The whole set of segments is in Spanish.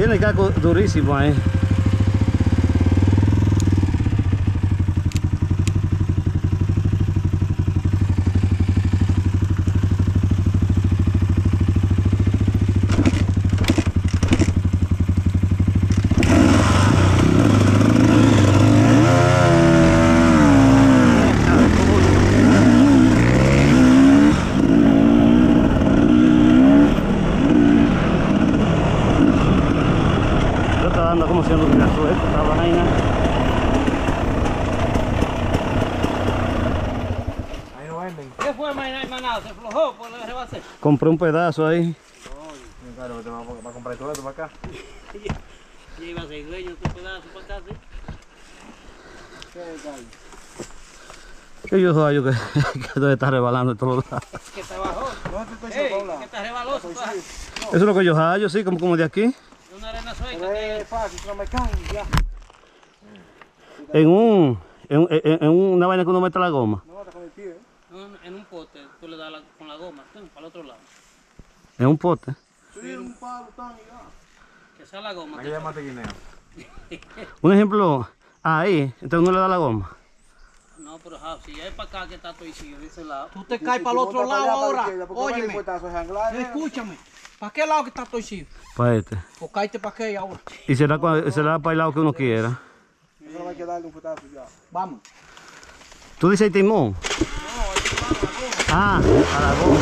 Tiene caco durísimo ahí. Como si no tuviera suerte, esta vaina. Ahí no venden. ¿Qué fue, manado? ¿Se aflojó por el rebase? Compré un pedazo ahí. Claro, te va a comprar todo esto para acá. Ya iba a ser dueño tu pedazo para acá, ¿sí? Que yo soy yo que debe estar rebalando en todos lados. Que te bajó. No te estoy Ey, seguro. que te rebaloso. Eso es lo que yo hallo, sí, como de aquí. Una arena suelta. Pero es fácil, no me caen ya. En una vaina que uno mete la goma. No, está con el pie. En un pote, tú le das con la goma, para el otro lado. En un pote. Sí, un palo tan y ya. Que sea la goma. Aquí llamaste guineo. Un ejemplo, ahí, entonces uno le da la goma. No, pero si ya es para acá que está todo incido, de ese lado. Tú te caes para el otro lado ahora. Óyeme, Óyeme. escúchame. ¿Para qué lado que está Toisillo? Para este. Pues cállate para qué ahora. Y será para el lado que uno quiera. Eso hay que darle un putazo ya. Vamos. ¿Tú dices el timón? Ah, a la goma.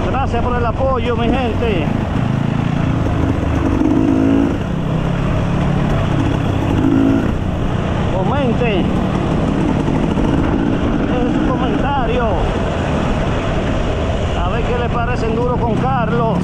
Gracias por el apoyo, mi gente. Comenten en sus comentarios a ver qué les parece Enduro con Carlos.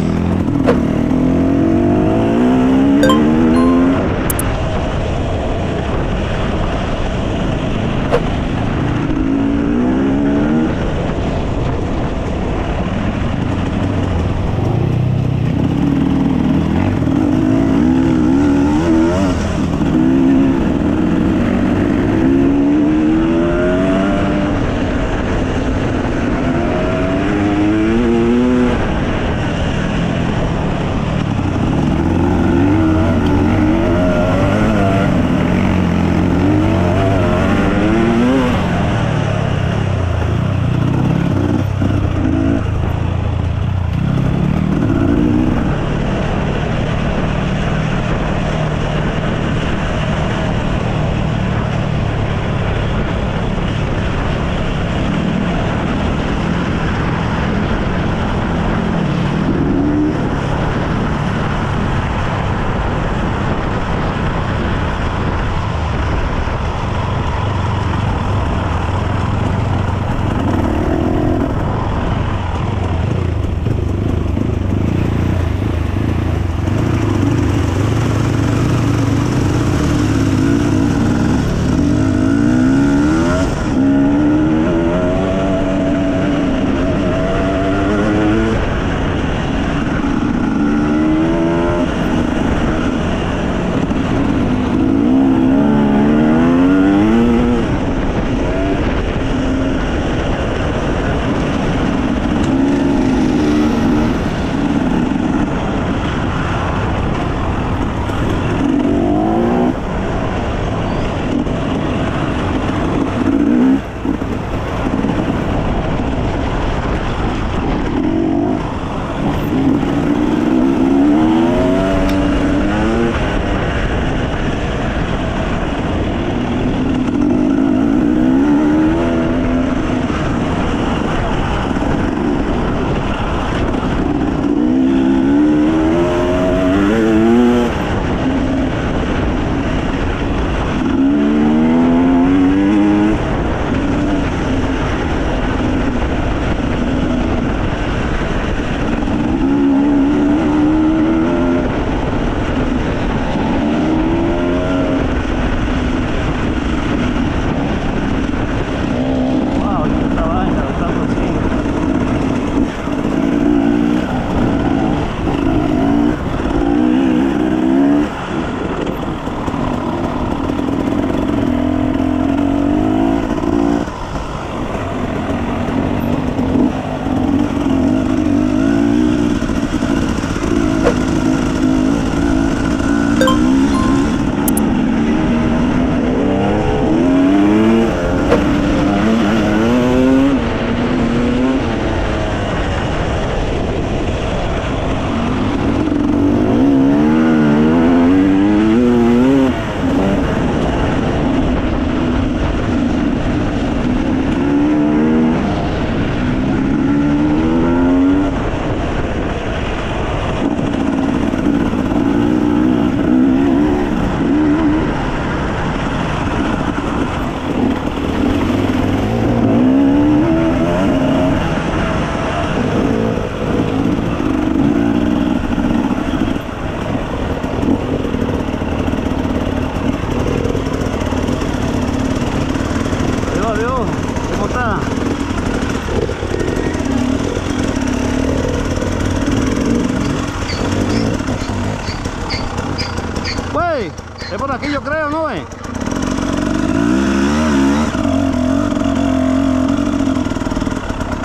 es. Es por aquí yo creo, ¿no es?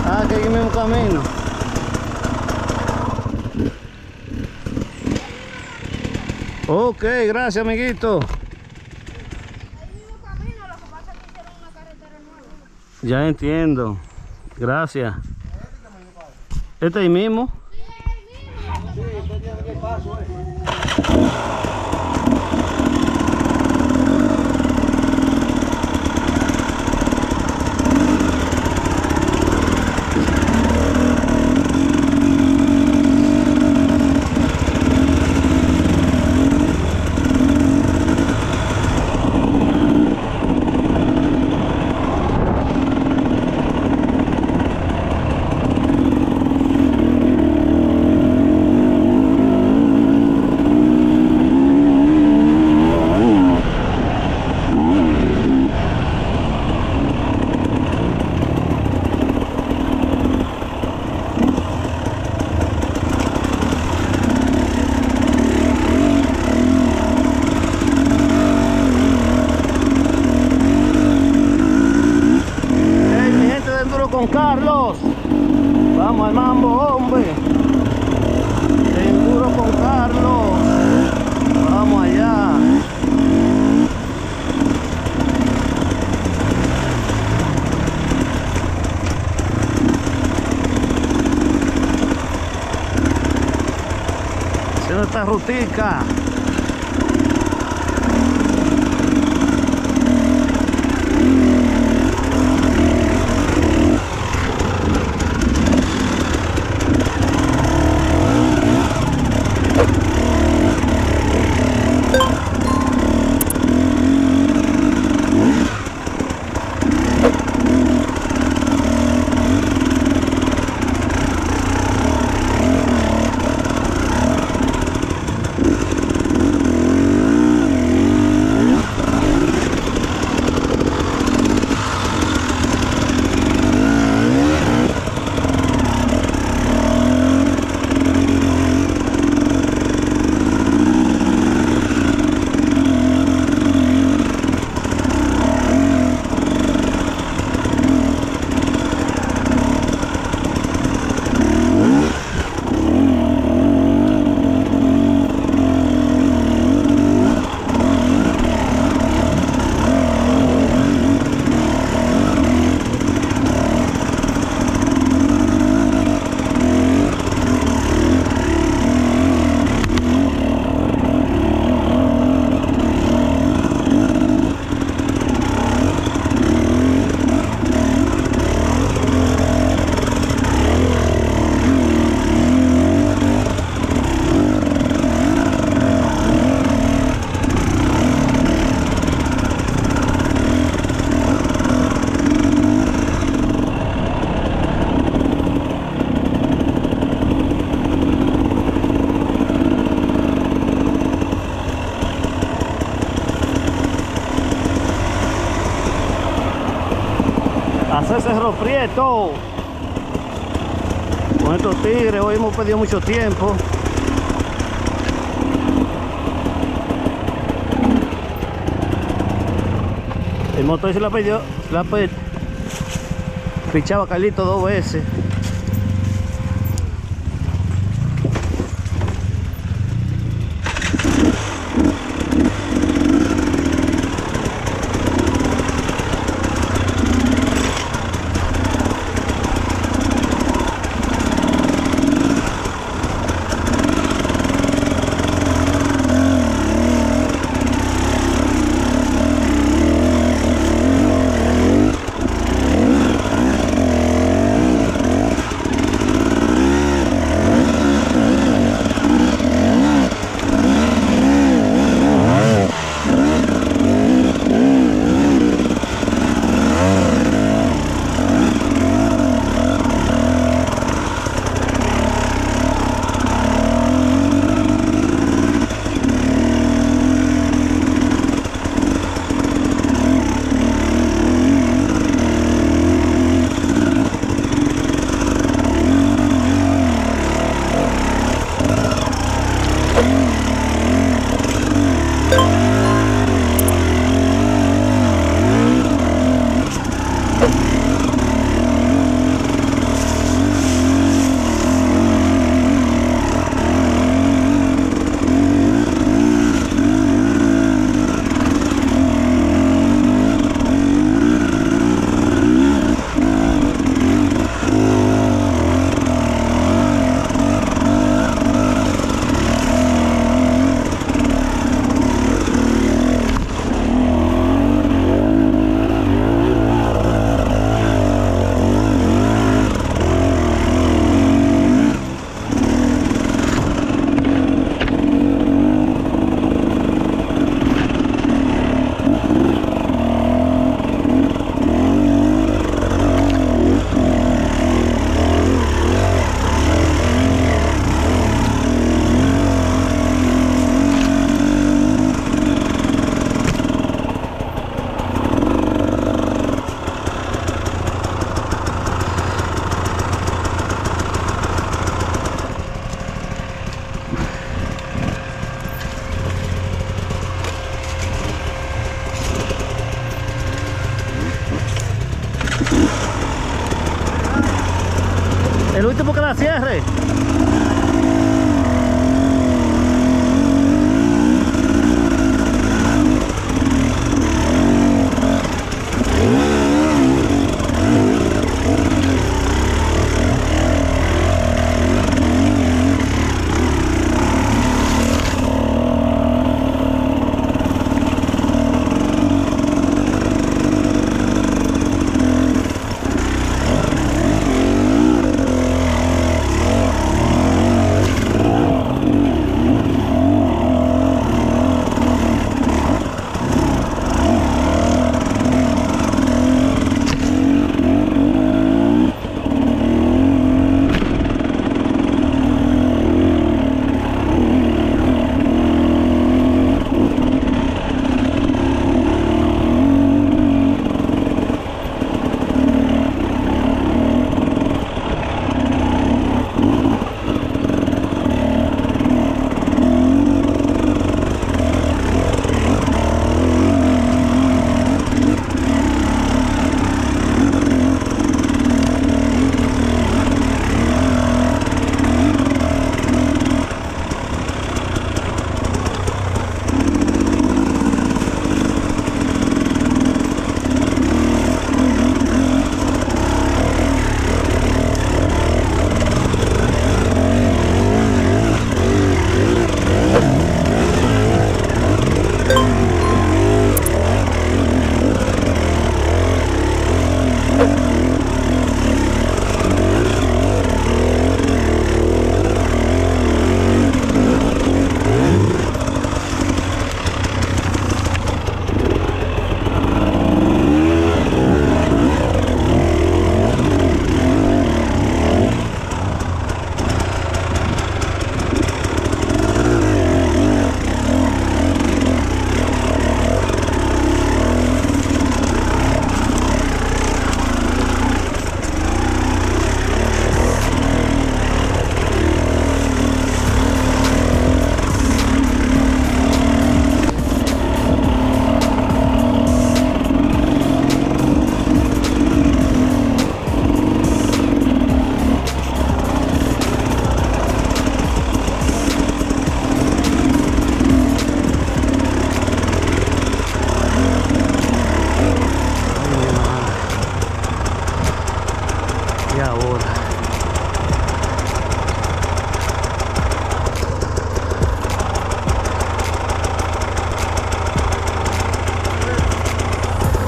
Ah, que hay el mismo camino. Ok, gracias, amiguito. El mismo camino, lo que pasa es que hicieron una carretera nueva. Ya entiendo. Gracias. ¿Este ahí mismo? Con Carlos, vamos al mambo, hombre. Seguro con Carlos, vamos allá. Haciendo esta rutica. Hacer Cerro Prieto con estos tigres. Hoy hemos perdido mucho tiempo. El motor se la perdió, pichaba a Carlito 2 veces.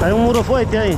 Hay un muro fuerte ahí.